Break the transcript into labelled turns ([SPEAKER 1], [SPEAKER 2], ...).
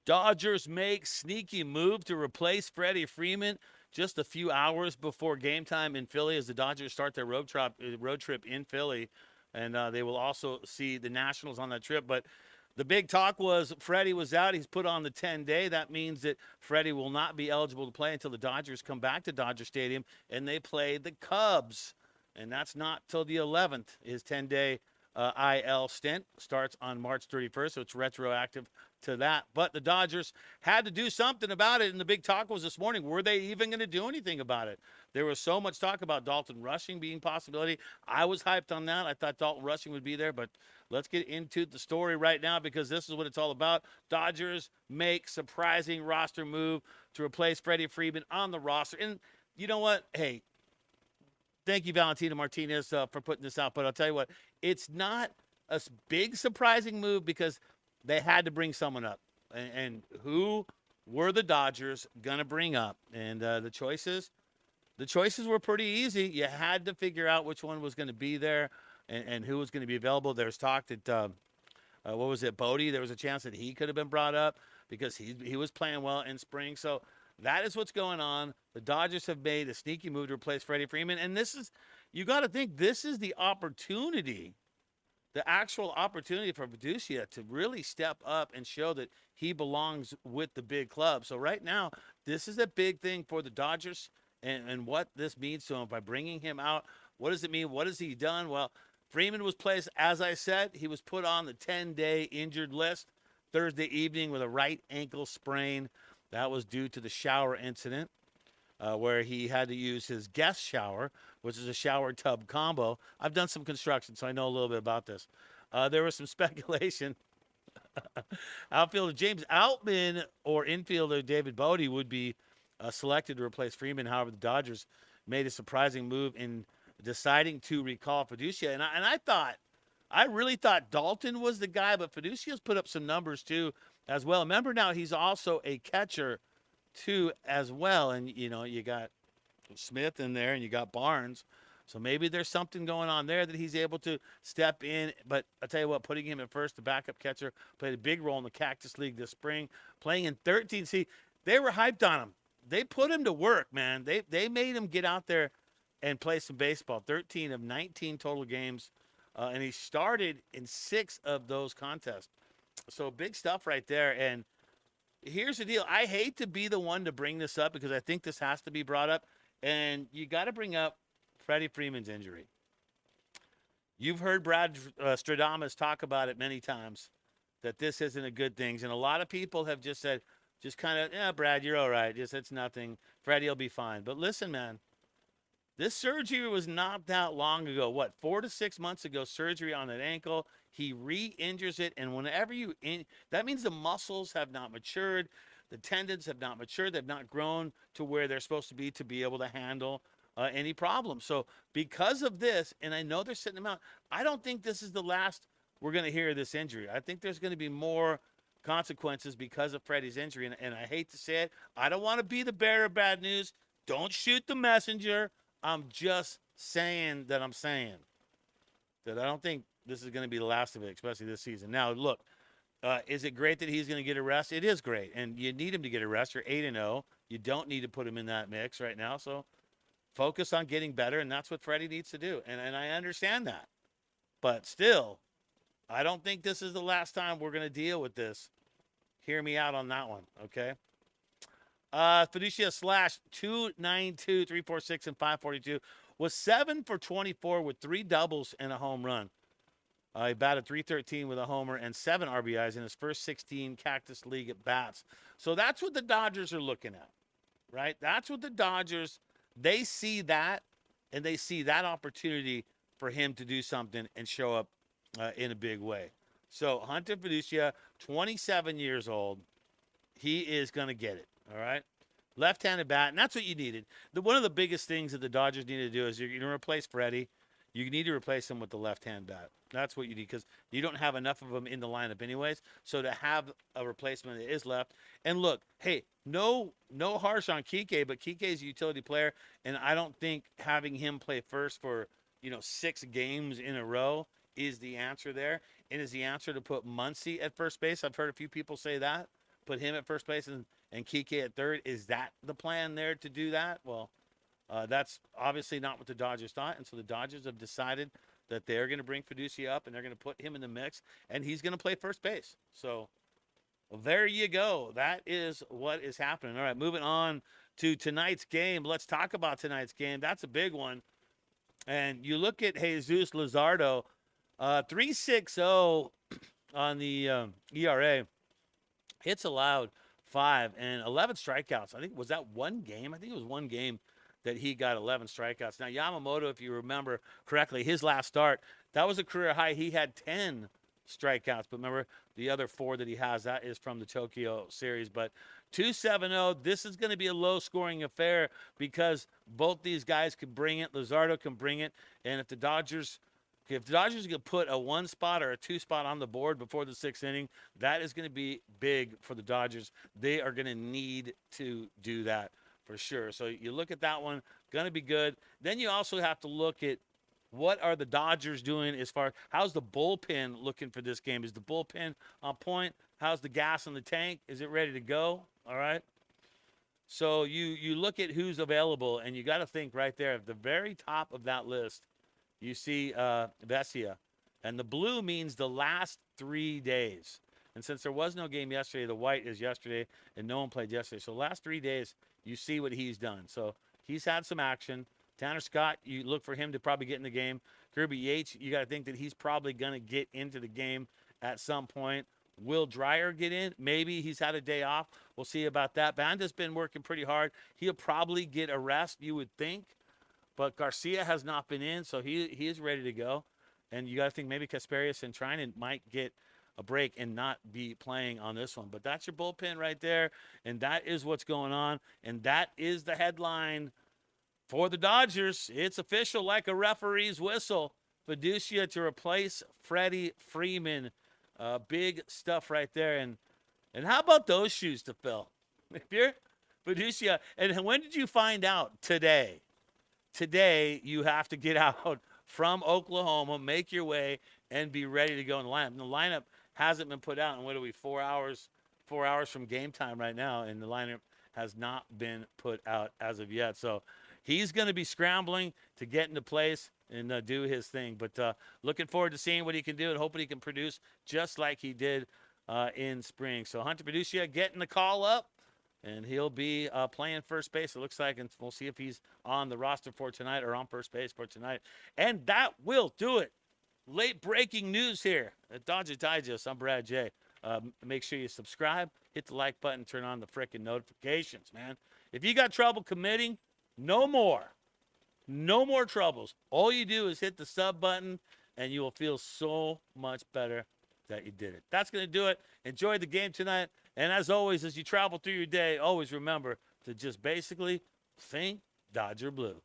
[SPEAKER 1] Dodgers make sneaky move to replace Freddie Freeman just a few hours before game time in Philly as the Dodgers start their road trip in Philly. And they will also see the Nationals on that trip. But the big talk was Freddie was out. He's put on the 10-day. That means that Freddie will not be eligible to play until the Dodgers come back to Dodger Stadium and they play the Cubs. And that's not till the 11th. His 10-day IL stint starts on March 31st, so it's retroactive to that. But the Dodgers had to do something about it, and the big talk was this morning, were they even going to do anything about it? There was so much talk about Dalton Rushing being a possibility. I was hyped on that. I thought Dalton Rushing would be there, but let's get into the story right now because this is what it's all about. Dodgers make surprising roster move to replace Freddie Freeman on the roster. And you know what? Hey, thank you, Valentina Martinez, for putting this out. But I'll tell you what, it's not a big surprising move because they had to bring someone up. And who were the Dodgers going to bring up? And the choices were pretty easy. You had to figure out which one was going to be there and who was going to be available. There's talk that, what was it, Bodie? There was a chance that he could have been brought up because he was playing well in spring. So that is what's going on. The Dodgers have made a sneaky move to replace Freddie Freeman. And this is, you got to think, this is the opportunity, the actual opportunity for Feduccia to really step up and show that he belongs with the big club. So right now, this is a big thing for the Dodgers and what this means to him by bringing him out. What does it mean? What has he done? Well, Freeman was placed, as I said, he was put on the 10-day injured list Thursday evening with a right ankle sprain. That was due to the shower incident where he had to use his guest shower, which is a shower tub combo. I've done some construction, so I know a little bit about this. There was some speculation. Outfielder James Outman or infielder David Bodie would be selected to replace Freeman. However, the Dodgers made a surprising move in deciding to recall Feduccia. And I really thought Dalton was the guy, but Feduccia's put up some numbers too as well. Remember now, he's also a catcher too as well. And, you know, you got Smith in there and you got Barnes. So maybe there's something going on there that he's able to step in. But I'll tell you what, putting him at first, the backup catcher, played a big role in the Cactus League this spring, playing in 13. See, they were hyped on him. They put him to work, man. They made him get out there and play some baseball. 13 of 19 total games. And he started in 6 of those contests. So big stuff right there. And here's the deal. I hate to be the one to bring this up because I think this has to be brought up. And you got to bring up Freddie Freeman's injury. You've heard Brad Stradamus talk about it many times, that this isn't a good thing. And a lot of people have just said, just kind of, yeah, Brad, you're all right. Just, it's nothing. Freddie will be fine. But listen, man, this surgery was not that long ago. What, 4 to 6 months ago, surgery on an ankle. He re-injures it. And whenever that means the muscles have not matured. The tendons have not matured. They've not grown to where they're supposed to be able to handle any problem. So because of this, and I know they're sitting him out, I don't think this is the last we're going to hear of this injury. I think there's going to be more consequences because of Freddie's injury. And I hate to say it. I don't want to be the bearer of bad news. Don't shoot the messenger. I'm just saying that I'm saying that I don't think this is going to be the last of it, especially this season. Now, look, is it great that he's going to get a rest? It is great, and you need him to get a rest. You're 8-0. You don't need to put him in that mix right now, so focus on getting better, and that's what Freddie needs to do, and I understand that. But still, I don't think this is the last time we're going to deal with this. Hear me out on that one, okay? Feduccia slash 292, 346, and 542 was 7 for 24 with 3 doubles and a home run. He batted .313 with a homer and 7 RBIs in his first 16 Cactus League at bats. So that's what the Dodgers are looking at, right? That's what the Dodgers, they see that, and they see that opportunity for him to do something and show up in a big way. So Hunter Feduccia, 27 years old, he is going to get it, all right? Left-handed bat, and that's what you needed. One of the biggest things that the Dodgers need to do is you're going to replace Freddie. You need to replace him with the left-hand bat. That's what you need because you don't have enough of them in the lineup anyways. So to have a replacement that is left. And look, hey, no harsh on Kike, but Kike's a utility player, and I don't think having him play first for, 6 games in a row is the answer there. And is the answer to put Muncy at first base. I've heard a few people say that. put him at first base and Kike at third. Is that the plan there to do that? Well, that's obviously not what the Dodgers thought, and so the Dodgers have decided that they're going to bring Feduccia up and they're going to put him in the mix, and he's going to play first base. So there you go. That is what is happening. All right, moving on to tonight's game. Let's talk about tonight's game. That's a big one. And you look at Jesus Luzardo, 3.60 on the ERA. Hits allowed 5 and 11 strikeouts. I think, was that one game? I think it was one game that he got 11 strikeouts. Now, Yamamoto, if you remember correctly, his last start, that was a career high. He had 10 strikeouts. But remember, the other 4 that he has, that is from the Tokyo series. But 2.70, this is going to be a low-scoring affair because both these guys can bring it. Luzardo can bring it. And if the Dodgers can put a 1 spot or a 2 spot on the board before the 6th inning, that is going to be big for the Dodgers. They are going to need to do that for sure. So you look at that one, going to be good. Then you also have to look at what are the Dodgers doing as far as how's the bullpen looking for this game? Is the bullpen on point? How's the gas in the tank? Is it ready to go? All right. So you look at who's available, and you got to think right there at the very top of that list, you see Vesia. And the blue means the last 3 days. And since there was no game yesterday, the white is yesterday, and no one played yesterday. So the last 3 days, you see what he's done. So he's had some action. Tanner Scott, you look for him to probably get in the game. Kirby Yates, you got to think that he's probably going to get into the game at some point. Will Dreyer get in? Maybe he's had a day off. We'll see about that. Banda's been working pretty hard. He'll probably get a rest, you would think. But Garcia has not been in, so he is ready to go. And you got to think maybe Kasperius and Trinan might get a break and not be playing on this one. But that's your bullpen right there, and that is what's going on. And that is the headline for the Dodgers. It's official like a referee's whistle. Feduccia to replace Freddie Freeman. Big stuff right there. And how about those shoes to fill? If you're Feduccia, and when did you find out? Today. Today, you have to get out from Oklahoma, make your way, and be ready to go in the lineup. And the lineup hasn't been put out in, what are we, 4 hours? 4 hours from game time right now, and the lineup has not been put out as of yet. So he's going to be scrambling to get into place and do his thing. But looking forward to seeing what he can do and hoping he can produce just like he did in spring. So Hunter Feduccia getting the call up, and he'll be playing first base, it looks like, and we'll see if he's on the roster for tonight or on first base for tonight. And that will do it. Late breaking news here at Dodger Digest. I'm Brad J. Make sure you subscribe, hit the like button, turn on the frickin' notifications, man. If you got trouble committing, no more. No more troubles. All you do is hit the sub button, and you will feel so much better that you did it. That's going to do it. Enjoy the game tonight. And as always, as you travel through your day, always remember to just basically think Dodger Blue.